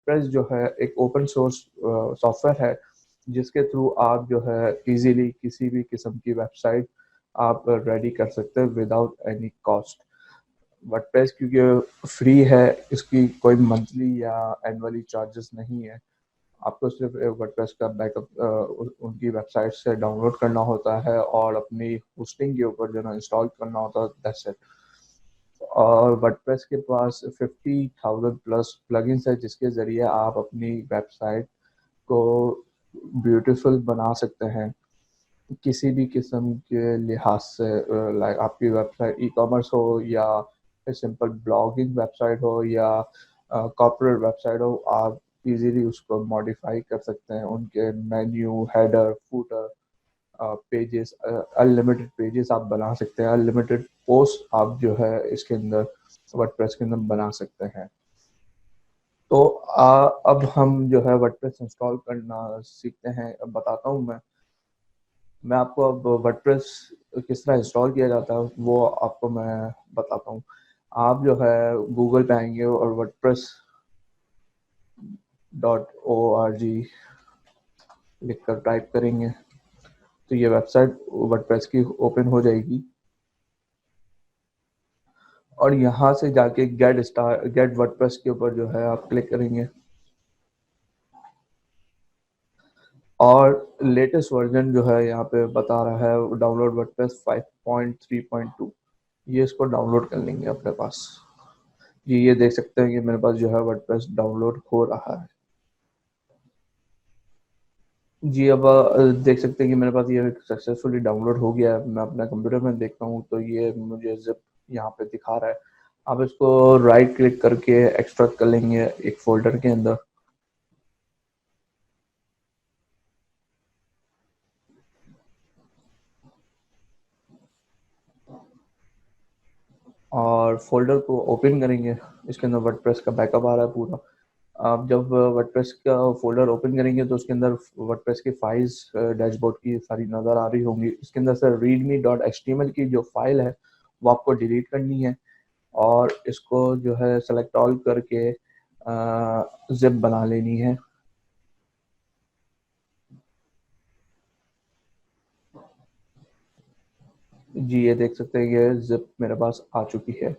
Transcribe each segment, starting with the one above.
WordPress जो है एक ओपन सोर्स सॉफ्टवेयर है, जिसके थ्रू आप जो है इजीली किसी भी किस्म की वेबसाइट आप रेडी कर सकते हैं विदाउट एनी कॉस्ट। वर्डप्रेस क्योंकि फ्री है, इसकी कोई मंथली या एनुअली चार्जेस नहीं है। आपको सिर्फ वर्डप्रेस का बैकअप उनकी वेबसाइट से डाउनलोड करना होता है और अपनी होस्टिंग के ऊपर जो है इंस्टॉल करना होता है, दैट्स इट। और वर्डप्रेस के पास 50,000 प्लस प्लगइन्स है, जिसके ज़रिए आप अपनी वेबसाइट को ब्यूटीफुल बना सकते हैं किसी भी किस्म के लिहाज से। लाइक आपकी वेबसाइट ई कॉमर्स हो या सिंपल ब्लॉगिंग वेबसाइट हो या कॉर्पोरेट वेबसाइट हो, आप इजीली उसको मॉडिफाई कर सकते हैं। उनके menu, header, footer, pages, unlimited pages आप बना सकते हैं। अनलिमिटेड पोस्ट आप जो है इसके अंदर वर्डप्रेस के अंदर बना सकते हैं। तो अब हम जो है वर्डप्रेस इंस्टॉल करना सीखते हैं। अब बताता हूँ मैं आपको अब वर्डप्रेस किस तरह इंस्टॉल किया जाता है वो आपको मैं बताता हूँ। आप जो है गूगल पे आएंगे और वर्डप्रेस .org लिखकर टाइप करेंगे तो ये वेबसाइट वर्डप्रेस की ओपन हो जाएगी। और यहाँ से जाके गेट वर्डप्रेस के ऊपर जो है आप क्लिक करेंगे और लेटेस्ट वर्जन जो है यहाँ पे बता रहा है डाउनलोड वर्डप्रेस 5.3.2। ये इसको डाउनलोड कर लेंगे अपने पास। ये देख सकते हैं कि मेरे पास जो है वर्डप्रेस डाउनलोड हो रहा है। जी अब देख सकते हैं कि मेरे पास ये सक्सेसफुली डाउनलोड हो गया है। मैं अपने कंप्यूटर में देखता हूँ तो ये मुझे जिप यहाँ पे दिखा रहा है। आप इसको राइट क्लिक करके एक्सट्रैक्ट कर लेंगे एक फोल्डर के अंदर। और फोल्डर को ओपन करेंगे, इसके अंदर वर्डप्रेस का बैकअप आ रहा है पूरा। आप जब वर्डप्रेस का फोल्डर ओपन करेंगे तो उसके अंदर वर्डप्रेस की फाइल्स डैशबोर्ड की सारी नज़र आ रही होंगी। इसके अंदर से readme.html की जो फाइल है वो आपको डिलीट करनी है और इसको जो है सेलेक्ट ऑल करके जिप बना लेनी है। जी ये देख सकते हैं ये जिप मेरे पास आ चुकी है।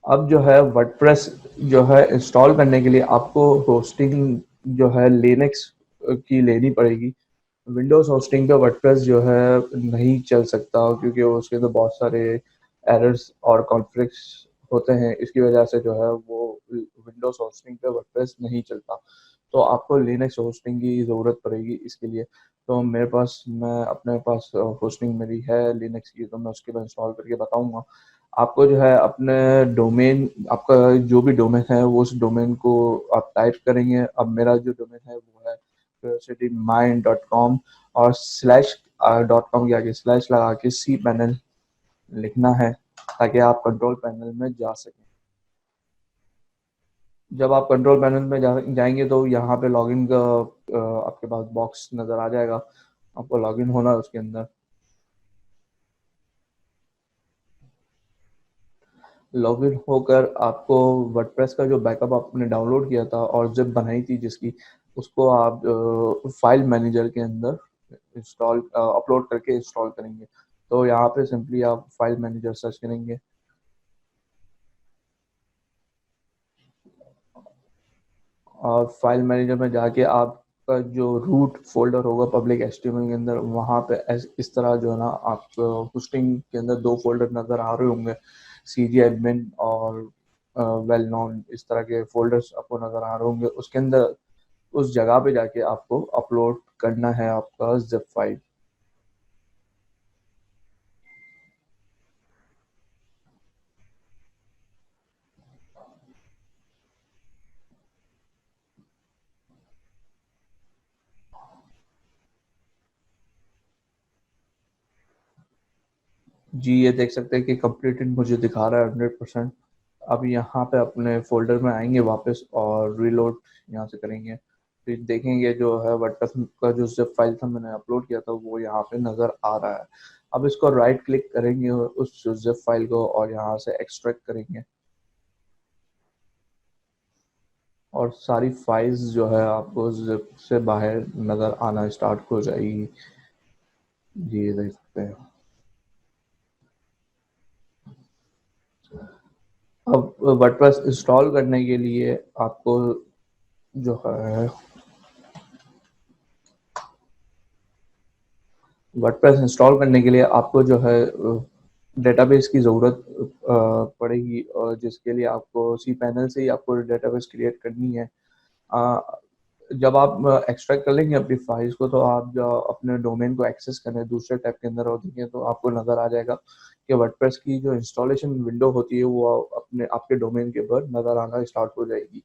अब जो है वर्डप्रेस जो है इंस्टॉल करने के लिए आपको होस्टिंग जो है लिनक्स की लेनी पड़ेगी। विंडोज होस्टिंग पे वर्डप्रेस जो है नहीं चल सकता क्योंकि उसके तो बहुत सारे एरर्स और कॉन्फ्लिक्ट्स होते हैं। इसकी वजह से जो है वो विंडोज होस्टिंग पे वर्डप्रेस नहीं चलता। तो आपको लिनक्स होस्टिंग की ज़रूरत पड़ेगी इसके लिए। तो मेरे पास मैं अपने पास होस्टिंग मेरी है लिनक्स की, तो मैं उसके बाद इंस्टॉल करके बताऊंगा आपको। जो है अपने डोमेन, आपका जो भी डोमेन है वो उस डोमेन को आप टाइप करेंगे। अब मेरा जो डोमेन है वो है curiositymind.com और स्लैश .com के आगे स्लैश लगा के सी पैनल लिखना है ताकि आप कंट्रोल पैनल में जा सकें। जब आप कंट्रोल पैनल में जाएंगे तो यहाँ पे लॉगिन का आपके पास बॉक्स नज़र आ जाएगा। आपको लॉगिन होना है उसके अंदर। लॉगिन होकर आपको वर्डप्रेस का जो बैकअप आपने डाउनलोड किया था और जिप बनाई थी जिसकी, उसको आप फाइल मैनेजर के अंदर इंस्टॉल अपलोड करके इंस्टॉल करेंगे। तो यहाँ पे सिंपली आप फाइल मैनेजर सर्च करेंगे और फाइल मैनेजर में जाके आपका जो रूट फोल्डर होगा पब्लिक एचटीएमएल के अंदर, वहाँ पे इस तरह जो है ना आप होस्टिंग के अंदर दो फोल्डर नज़र आ रहे होंगे, सीजी एडमिन और वेल नोन, इस तरह के फोल्डर्स आपको नज़र आ रहे होंगे। उसके अंदर उस जगह पे जाके आपको अपलोड करना है आपका जिप फाइल। जी ये देख सकते हैं कि कंप्लीटेड मुझे दिखा रहा है 100%। अब यहाँ पे अपने फोल्डर में आएंगे वापस और रीलोड यहाँ से करेंगे। फिर देखेंगे जो है वर्डप्रेस का जो जिप फाइल था मैंने अपलोड किया था वो यहाँ पे नज़र आ रहा है। अब इसको राइट क्लिक करेंगे उस जिप फाइल को और यहाँ से एक्सट्रैक्ट करेंगे। और सारी फाइल्स जो है आपको जिप से बाहर नज़र आना स्टार्ट हो जाएगी। ये देख सकते हैं। अब वर्डप्रेस इंस्टॉल करने के लिए आपको जो है वर्डप्रेस इंस्टॉल करने के लिए आपको जो है डेटाबेस की ज़रूरत पड़ेगी, और जिसके लिए आपको सी पैनल से ही आपको डेटाबेस क्रिएट करनी है। जब आप एक्सट्रैक्ट कर लेंगे अपनी फाइल्स को, तो आप जो अपने डोमेन को एक्सेस करें दूसरे टैब के अंदर और देखें, तो आपको नज़र आ जाएगा कि वर्डप्रेस की जो इंस्टॉलेशन विंडो होती है वो अपने आपके डोमेन के ऊपर नज़र आना स्टार्ट हो जाएगी।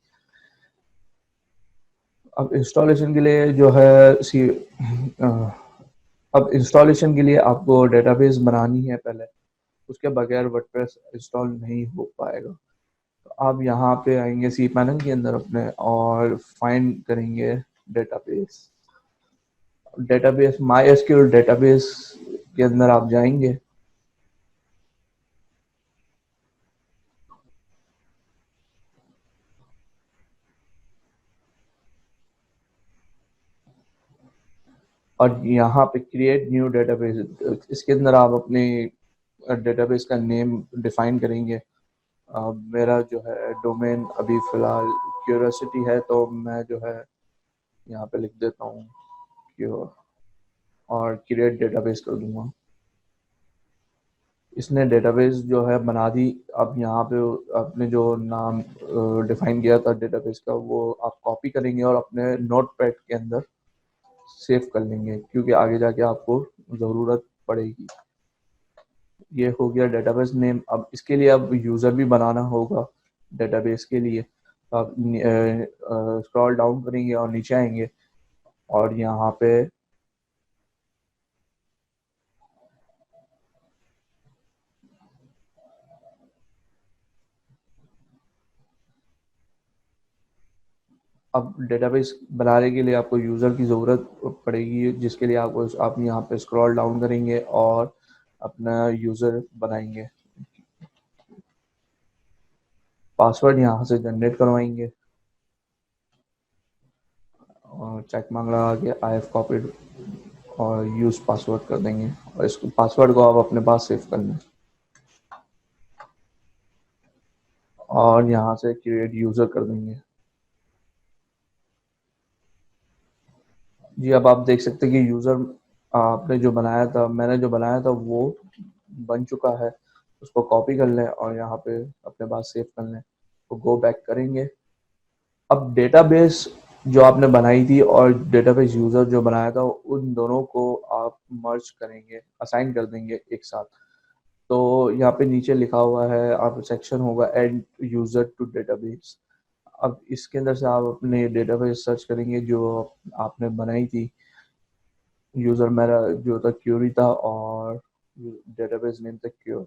अब इंस्टॉलेशन के लिए जो है अब इंस्टॉलेशन के लिए आपको डेटाबेस बनानी है पहले, उसके बगैर वर्डप्रेस इंस्टॉल नहीं हो पाएगा। तो आप यहाँ पे आएंगे सी पैनल के अंदर अपने और फाइंड करेंगे database. Database my SQL database के अंदर आप जाएंगे और यहाँ पे क्रिएट न्यू डेटाबेस, इसके अंदर आप अपने डेटाबेस का नेम डिफाइन करेंगे। मेरा जो है डोमेन अभी फ़िलहाल क्यूरियोसिटी है, तो मैं जो है यहाँ पे लिख देता हूँ क्योर और क्रिएट डेटाबेस कर दूंगा। इसने डेटाबेस जो है बना दी। अब यहाँ पे आपने जो नाम डिफाइन किया था डेटाबेस का, वो आप कॉपी करेंगे और अपने नोटपैड के अंदर सेव कर लेंगे, क्योंकि आगे जाके आपको ज़रूरत पड़ेगी। ये हो गया डेटाबेस नेम। अब इसके लिए अब यूज़र भी बनाना होगा डेटाबेस के लिए। तो आप स्क्रॉल डाउन करेंगे और नीचे आएंगे और यहाँ पे अब डेटाबेस बनाने के लिए आपको यूज़र की ज़रूरत पड़ेगी, जिसके लिए आपको आप यहाँ पे स्क्रॉल डाउन करेंगे और अपना यूज़र बनाएंगे। पासवर्ड यहाँ से जनरेट करवाएंगे और चेक मांग लगा के आई हैव कॉपीड और यूज़ पासवर्ड कर देंगे, और इस पासवर्ड को आप अपने पास सेव कर लें और यहाँ से क्रिएट यूज़र कर देंगे। जी, अब आप देख सकते हैं कि यूज़र आपने जो बनाया था, मैंने जो बनाया था वो बन चुका है। उसको कॉपी कर लें और यहाँ पे अपने पास सेव कर लें। तो गो बैक करेंगे। अब डेटाबेस जो आपने बनाई थी और डेटाबेस यूज़र जो बनाया था, उन दोनों को आप मर्ज करेंगे, असाइन कर देंगे एक साथ। तो यहाँ पे नीचे लिखा हुआ है, आप सेक्शन होगा ऐड यूज़र टू डेटाबेस। अब इसके अंदर से आप अपने डेटाबेस सर्च करेंगे जो आपने बनाई थी। यूज़र मेरा जो था क्यूरी था और डेटाबेस नेम था क्यूर।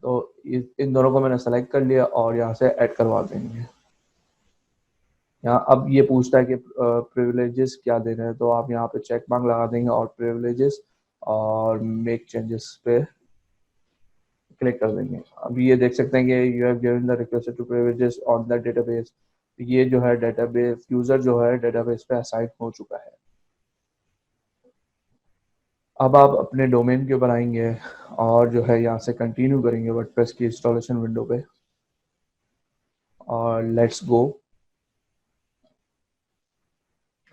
तो इन दोनों को मैंने सेलेक्ट कर लिया और यहाँ से ऐड करवा देंगे। यहाँ अब ये पूछता है कि प्रिविलेजेस क्या देना है, तो आप यहाँ पे चेक मार्क लगा देंगे और प्रिविलेजेस और मेक चेंजेस पे क्लिक कर देंगे। अब ये देख सकते हैं कि you have given the request to privileges on the database. ये जो है डेटाबेस यूज़र जो है डेटाबेस पे असाइन हो चुका है। अब आप अपने डोमेन के ऊपर आएंगे और जो है यहाँ से कंटिन्यू करेंगे वर्डप्रेस की इंस्टॉलेशन विंडो पे और लेट्स गो।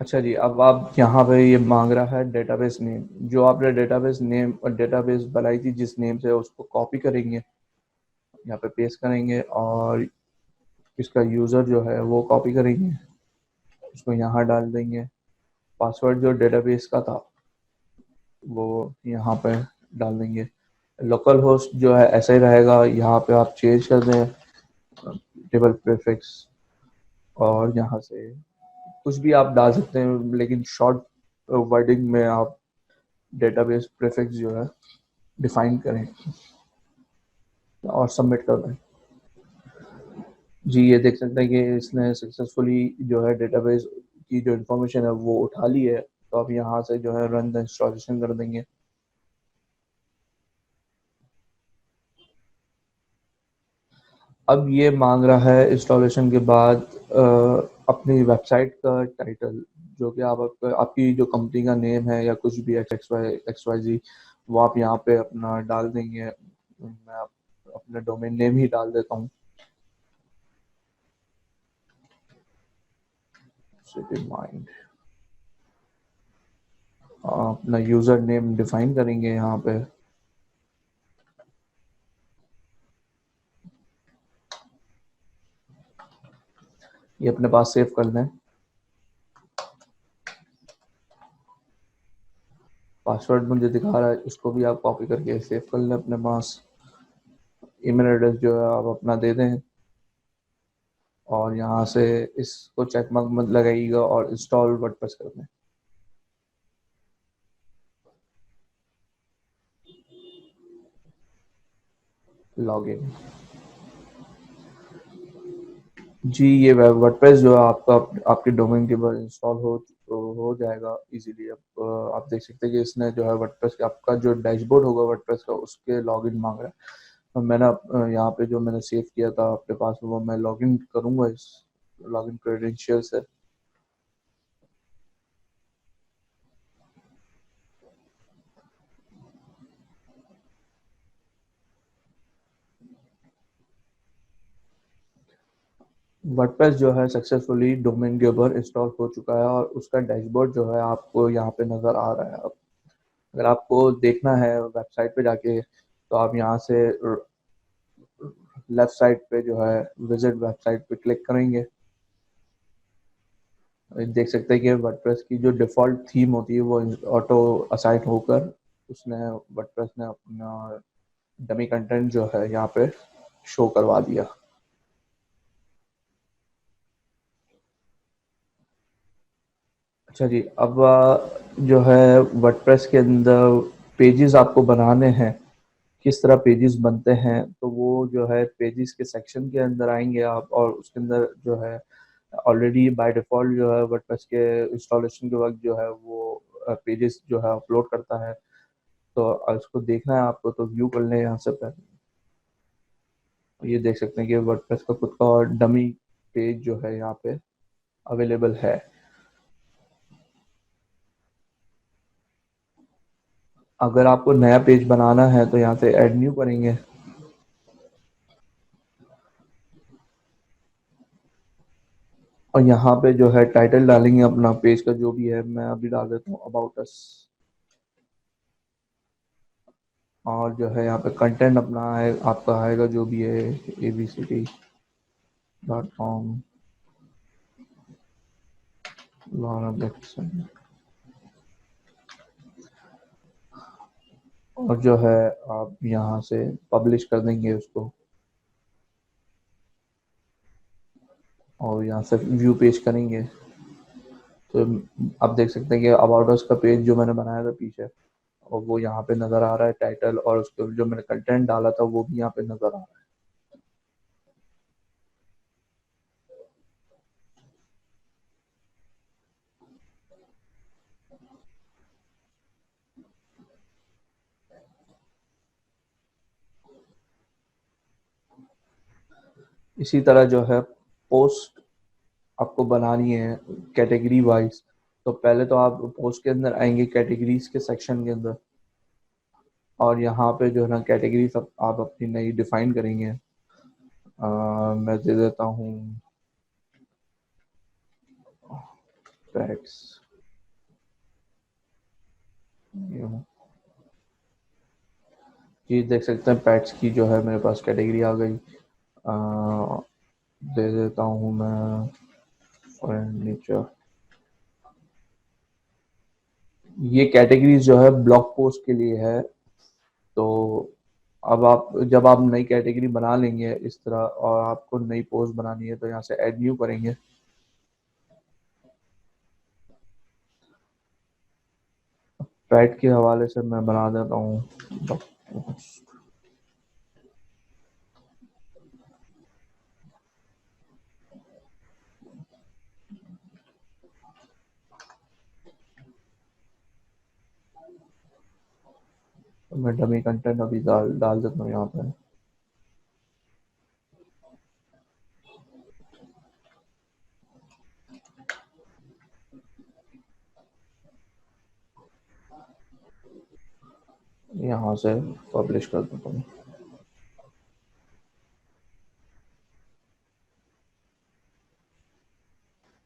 अच्छा जी, अब आप यहाँ पे ये मांग रहा है डेटाबेस नेम। जो आपने डेटाबेस नेम और डेटाबेस बनाई थी जिस नेम से, उसको कॉपी करेंगे, यहाँ पे पेस्ट करेंगे और इसका यूज़र जो है वो कॉपी करेंगे, उसको यहाँ डाल देंगे। पासवर्ड जो डेटाबेस का था वो यहाँ पे डाल देंगे। लोकल होस्ट जो है ऐसा ही रहेगा, यहाँ पे आप चेंज कर दें टेबल प्रीफिक्स और यहाँ से कुछ भी आप डाल सकते हैं, लेकिन शॉर्ट वर्डिंग में आप डेटाबेस प्रीफिक्स जो है डिफाइन करें और सबमिट कर दें। जी, ये देख सकते हैं कि इसने सक्सेसफुली जो है डेटाबेस की जो इन्फॉर्मेशन है वो उठा ली है। तो आप यहाँ से जो है रन द इंस्टॉलेशन कर देंगे। अब ये मांग रहा है इंस्टॉलेशन के बाद अपनी वेबसाइट का टाइटल, जो कि आपकी जो कंपनी का नेम है या कुछ भी XYZ, वो आप यहाँ पे अपना डाल देंगे। मैं अपना डोमेन नेम ही डाल देता हूँ, सिटी माइंड। अपना यूजर नेम डिफाइन करेंगे यहाँ पे। ये अपने पास सेव कर लें। पासवर्ड मुझे दिखा रहा है, इसको भी आप कॉपी करके सेव कर लें अपने पास। ईमेल एड्रेस जो है आप अपना दे दें, और यहाँ से इसको चेक मार्क मत लगाइएगा और इंस्टॉल वर्डप्रेस कर दें। लॉगिन। जी, ये वर्डप्रेस जो है आपका आपके डोमेन के ऊपर इंस्टॉल हो जाएगा इजीली। अब आप देख सकते हैं कि इसने जो है वर्डप्रेस का आपका जो डैशबोर्ड होगा वर्डप्रेस का, उसके लॉगिन मांग रहा है। तो मैंने यहाँ पे जो मैंने सेव किया था अपने पास, वो मैं लॉगिन करूँगा इस लॉगिन क्रेडेंशियल से। वर्डप्रेस जो है सक्सेसफुली डोमेन के ऊपर इंस्टॉल हो चुका है, और उसका डैशबोर्ड जो है आपको यहाँ पे नज़र आ रहा है। अब अगर आपको देखना है वेबसाइट पे जाके, तो आप यहाँ से लेफ्ट साइड पे जो है विजिट वेबसाइट पे क्लिक करेंगे। देख सकते हैं कि वर्डप्रेस की जो डिफ़ॉल्ट थीम होती है वो ऑटो असाइन होकर उसने वर्डप्रेस ने अपना डमी कंटेंट जो है यहाँ पे शो करवा दिया। अच्छा जी, अब जो है वर्डप्रेस के अंदर पेजेस आपको बनाने हैं, किस तरह पेजेस बनते हैं, तो वो जो है पेजेस के सेक्शन के अंदर आएंगे आप, और उसके अंदर जो है ऑलरेडी बाय डिफ़ॉल्ट जो है वर्डप्रेस के इंस्टॉलेशन के वक्त जो है वो पेजेस जो है अपलोड करता है। तो इसको देखना है आपको, तो व्यू कर लें यहाँ से पहले। ये देख सकते हैं कि वर्डप्रेस का खुद का और डमी पेज जो है यहाँ पे अवेलेबल है। अगर आपको नया पेज बनाना है तो यहाँ से ऐड न्यू करेंगे, और यहाँ पे जो है टाइटल डालेंगे अपना पेज का जो भी है। मैं अभी डाल देता हूँ अबाउट अस, और जो है यहाँ पे कंटेंट अपना है आपका आएगा जो भी है abct.com लॉरा ब्लैक्सन, और जो है आप यहाँ से पब्लिश कर देंगे उसको, और यहाँ से व्यू पेज करेंगे। तो आप देख सकते हैं कि अबाउट अस का पेज जो मैंने बनाया था पीछे, और वो यहाँ पे नज़र आ रहा है टाइटल, और उसके जो मैंने कंटेंट डाला था वो भी यहाँ पे नज़र आ रहा है। इसी तरह जो है पोस्ट आपको बनानी है कैटेगरी वाइज। तो पहले तो आप पोस्ट के अंदर आएंगे कैटेगरीज के सेक्शन के अंदर, और यहाँ पे जो है ना कैटेगरीज आप अपनी नई डिफाइन करेंगे। मैं दे देता हूँ पैट्स, ये देख सकते हैं पैट्स की जो है मेरे पास कैटेगरी आ गई। दे देता हूँ मैं फर्नीचर। ये कैटेगरीज जो है ब्लॉग पोस्ट के लिए है। तो अब आप जब आप नई कैटेगरी बना लेंगे इस तरह, और आपको नई पोस्ट बनानी है, तो यहाँ से ऐड न्यू करेंगे। पैट के हवाले से मैं बना देता हूँ, तो मैं डमी कंटेंट अभी डाल डाल देता हूँ यहाँ पे। यहाँ से पब्लिश कर देता हूँ।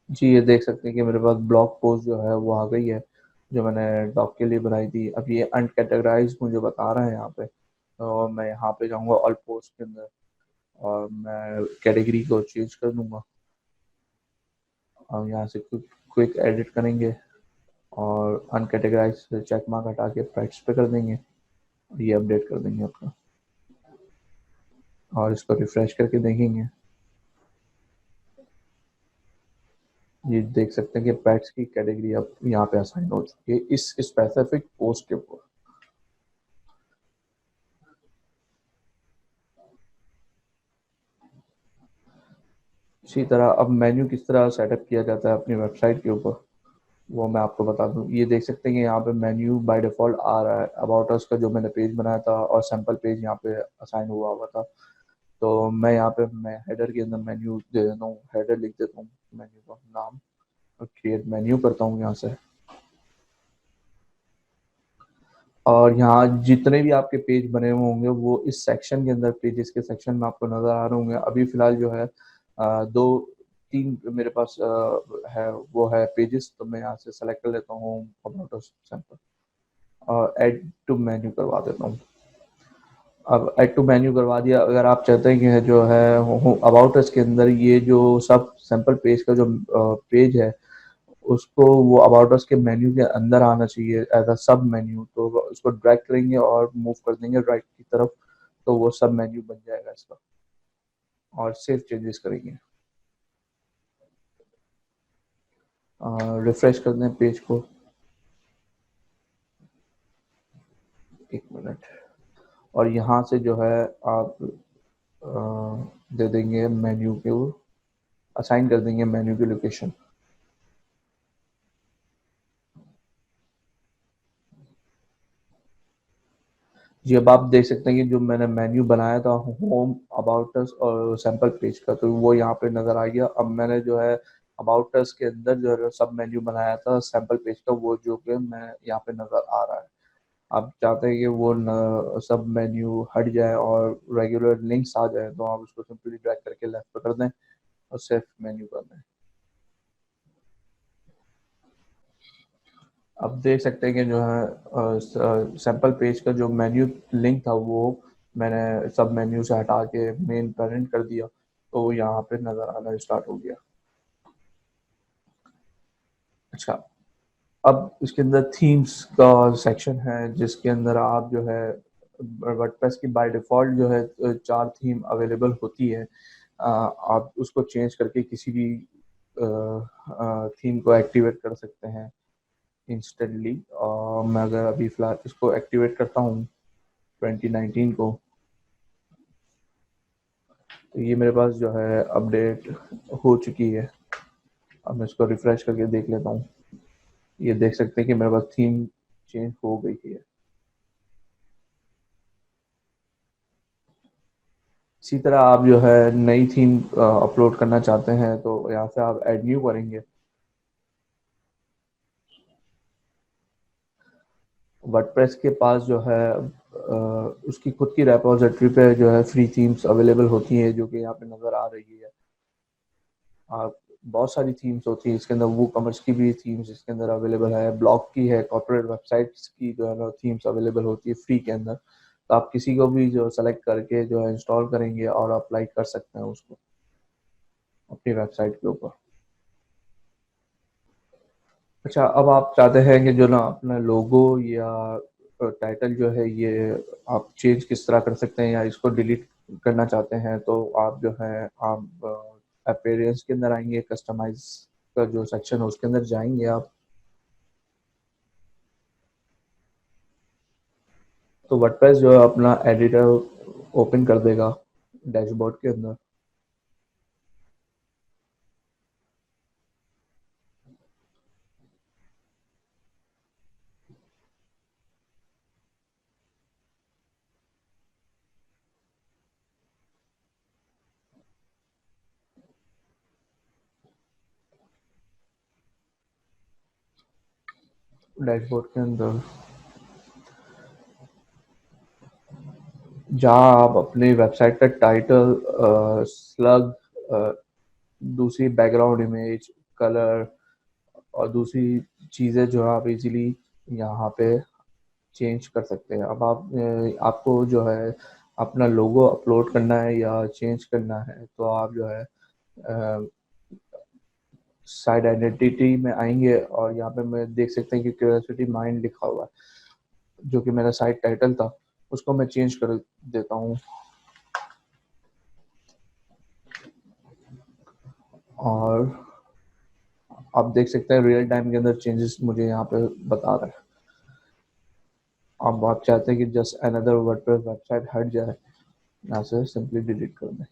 जी, ये देख सकते हैं कि मेरे पास ब्लॉग पोस्ट जो है वो आ गई है, जो मैंने डॉग के लिए बनाई थी। अब ये अनकैटेगराइज्ड मुझे बता रहा है यहाँ पे, तो मैं यहाँ पे जाऊँगा ऑल पोस्ट के अंदर और मैं कैटेगरी को चेंज कर दूँगा और यहाँ से क्विक क्विक एडिट करेंगे और अनकैटेगराइज्ड से चेक मार्क हटा के पेट्स पे कर देंगे। ये अपडेट कर देंगे अपना और इसको रिफ्रेश करके देखेंगे। ये देख सकते हैं कि पेट्स की कैटेगरी अब यहाँ पे असाइन हो चुकी है इस स्पेसिफिक पोस्ट के ऊपर। इसी तरह अब मेन्यू किस तरह सेटअप किया जाता है अपनी वेबसाइट के ऊपर, वो मैं आपको बता दूं। ये देख सकते हैं कि यहाँ पे मेन्यू बाय डिफॉल्ट आ रहा है। अबाउट अस का जो मैंने पेज बनाया था और सैम्पल पेज यहाँ पे असाइन हुआ हुआ था, तो मैं यहाँ पे मैं हेडर के अंदर मेन्यू दे देता हूँ, हेडर लिख देता हूँ मेन्यू का नाम और क्रिएट मेन्यू करता हूँ यहाँ से। और यहाँ जितने भी आपके पेज बने हुए होंगे वो इस सेक्शन के अंदर, पेजेस के सेक्शन में आपको नजर आ रहे होंगे। अभी फिलहाल जो है दो तीन मेरे पास है, वो है पेजेस, तो मैं यहाँ से सेलेक्ट कर लेता हूँ अबाउट अस सैंपल और ऐड टू मेन्यू करवा देता हूँ। अब ऐड टू मेन्यू करवा दिया। अगर आप चाहते हैं कि जो है अबाउट अस के अंदर ये जो सब सैंपल पेज का जो पेज है उसको वो अबाउट अस के मेन्यू के अंदर आना चाहिए एज अ सब मेन्यू, तो उसको ड्रैग करेंगे और मूव कर देंगे राइट की तरफ, तो वो सब मेन्यू बन जाएगा इसका। और सेव चेंजेस करेंगे, रिफ्रेश कर दें पेज को। एक मिनट। और यहाँ से जो है आप दे देंगे मेन्यू के, असाइन कर देंगे मेन्यू की लोकेशन। जी, अब आप देख सकते हैं कि जो मैंने मेन्यू बनाया था होम, अबाउट अस और सैंपल पेज का, तो वो यहाँ पे नज़र आ गया। अब मैंने जो है अबाउट अस के अंदर जो है सब मेन्यू बनाया था सैंपल पेज का, वो जो कि मैं यहाँ पे नज़र आ रहा है। आप चाहते हैं कि वो सब मेन्यू हट जाए और रेगुलर लिंक्स आ जाए, तो आप उसको सिंपली ड्रैग करके लेफ्ट पे कर दें और सिर्फ मेन्यू कर दें। अब देख सकते हैं कि जो है सैंपल पेज का जो मेन्यू लिंक था वो मैंने सब मेन्यू से हटा के मेन पेरेंट कर दिया, तो यहाँ पे नज़र आना स्टार्ट हो गया। अच्छा, अब इसके अंदर थीम्स का सेक्शन है जिसके अंदर आप जो है वर्डप्रेस की बाय डिफ़ॉल्ट जो है 4 थीम अवेलेबल होती है। आप उसको चेंज करके किसी भी थीम को एक्टिवेट कर सकते हैं इंस्टेंटली। मैं अगर अभी फ़िलहाल इसको एक्टिवेट करता हूँ 2019 को, तो ये मेरे पास जो है अपडेट हो चुकी है। अब मैं इसको रिफ्रेश करके देख लेता हूँ। ये देख सकते हैं कि मेरे पास थीम चेंज हो गई है। इसी तरह आप जो है नई थीम अपलोड करना चाहते हैं तो यहाँ से आप ऐड न्यू करेंगे। वर्डप्रेस के पास जो है उसकी खुद की रेपोजिटरी पे जो है फ्री थीम्स अवेलेबल होती हैं, जो कि यहाँ पे नज़र आ रही है। आप बहुत सारी थीम्स होती है इसके अंदर, वो कॉमर्स की भी थीम्स इसके अंदर अवेलेबल है, ब्लॉग की है, कॉर्पोरेट वेबसाइट्स की जो है ना थीम्स अवेलेबल होती है फ्री के अंदर। तो आप किसी को भी जो सेलेक्ट करके जो है इंस्टॉल करेंगे और अप्लाई कर सकते हैं उसको अपनी वेबसाइट के ऊपर। अच्छा, अब आप चाहते हैं कि जो ना अपना लोगो या टाइटल जो है ये आप चेंज किस तरह कर सकते हैं या इसको डिलीट करना चाहते हैं, तो आप जो है आप अपीयरेंस के अंदर आएंगे, कस्टमाइज का जो सेक्शन है उसके अंदर जाएंगे आप, तो वर्डप्रेस जो है अपना एडिटर ओपन कर देगा डैशबोर्ड के अंदर। डैशबोर्ड के अंदर जहाँ आप अपनी वेबसाइट का टाइटल, स्लग, दूसरी बैकग्राउंड इमेज, कलर और दूसरी चीज़ें जो आप इजीली यहाँ पे चेंज कर सकते हैं। अब आपको जो है अपना लोगो अपलोड करना है या चेंज करना है, तो आप जो है साइट आइडेंटिटी में आएंगे और यहाँ पे मैं देख सकते हैं कि क्यूरियोसिटी माइंड लिखा हुआ है, जो कि मेरा साइट टाइटल था। उसको मैं चेंज कर देता हूँ और आप देख सकते हैं रियल टाइम के अंदर चेंजेस मुझे यहाँ पे बता रहा है। अब आप चाहते हैं कि जस्ट अनदर वर्डप्रेस वेबसाइट हट जाए, यहाँ से सिंपली डिलीट कर दें।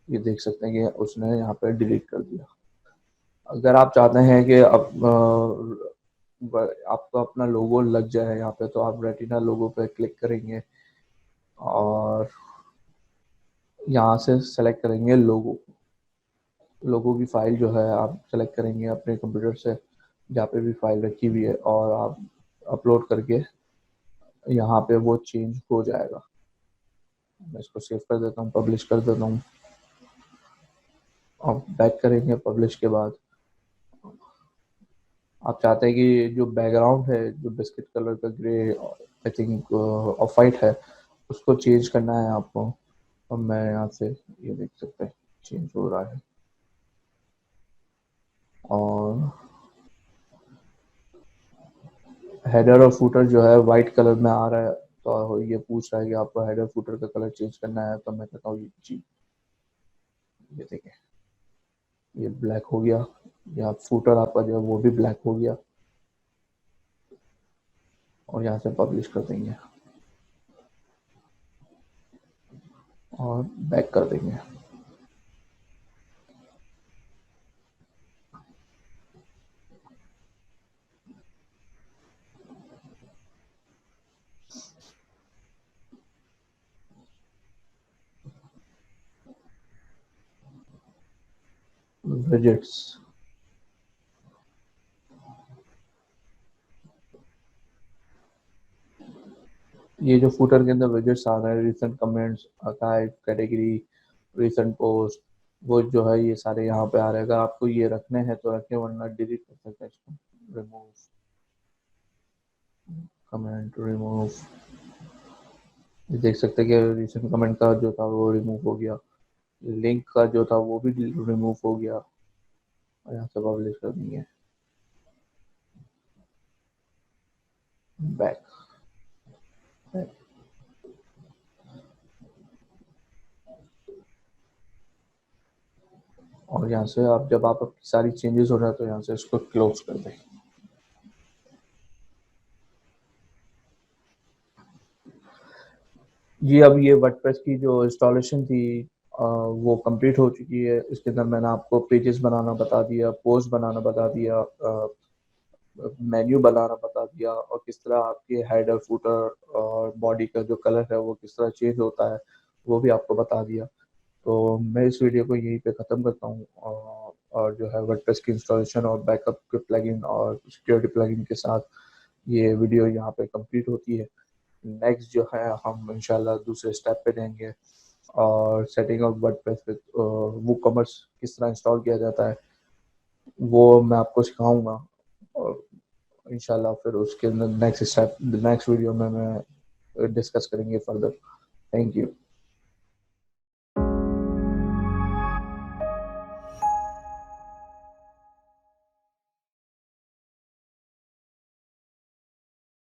ये देख सकते हैं कि उसने यहाँ पे डिलीट कर दिया। अगर आप चाहते हैं कि आपका अपना लोगो लग जाए यहाँ पे, तो आप रेटिना लोगो पे क्लिक करेंगे और यहाँ से सेलेक्ट करेंगे लोगो। लोगों की फाइल जो है आप सेलेक्ट करेंगे अपने कंप्यूटर से, जहाँ पे भी फाइल रखी हुई है, और आप अपलोड करके यहाँ पे वो चेंज हो जाएगा। मैं इसको सेव कर देता हूँ, पब्लिश कर देता हूँ। और बैक करेंगे पब्लिश के बाद। आप चाहते हैं कि जो बैकग्राउंड है, जो बिस्किट कलर का grey I think of white है, उसको चेंज करना है आपको। अब मैं यहाँ से ये देख सकते हैं चेंज हो रहा है। और हेडर और फुटर जो है वाइट कलर में आ रहा है, तो ये पूछ रहा है कि आपको हेडर फुटर का कलर चेंज करना है, तो मैं कहता हूँ जी। ये देखें, ये ब्लैक हो गया, या फुटर आपका जो है वो भी ब्लैक हो गया। और यहाँ से पब्लिश कर देंगे और बैक कर देंगे। विजेट्स, ये जो फुटर के अंदर विजेट्स आ रहे हैं, recent comments, archive, category, recent post, वो जो है ये सारे यहाँ पे आ रहे हैं। अगर आपको ये रखने हैं तो रखें, वरना डिलीट कर सकते हैं इसको। Remove comment, remove. ये देख सकते हैं कि रिसेंट कमेंट का जो था वो रिमूव हो गया, लिंक का जो था वो भी रिमूव हो गया। और यहाँ से पब्लिश कर देंगे, बैक। और यहाँ से आप जब आप आपकी सारी चेंजेस हो रहा है, तो यहाँ से इसको क्लोज कर दें। जी, अब ये वर्डप्रेस की जो इंस्टॉलेशन थी वो कंप्लीट हो चुकी है। इसके अंदर मैंने आपको पेजेस बनाना बता दिया, पोस्ट बनाना बता दिया, मेन्यू बनाना बता दिया, और किस तरह आपके हेडर, फुटर और बॉडी का जो कलर है वो किस तरह चेंज होता है, वो भी आपको बता दिया। तो मैं इस वीडियो को यहीं पे ख़त्म करता हूँ। और जो है वर्डप्रेस की इंस्टॉलेशन और बैकअप के प्लगइन और सिक्योरिटी प्लगइन के साथ ये वीडियो यहाँ पे कंप्लीट होती है। नेक्स्ट जो है हम इंशाल्लाह दूसरे स्टेप पे जाएंगे, और setting of WordPress with WooCommerce किस तरह इंस्टॉल किया जाता है वो मैं आपको सिखाऊंगा। और इंशाल्लाह फिर उसके नेक्स्ट स्टेप, नेक्स्ट वीडियो में मैं डिस्कस करेंगे फर्दर। Thank you.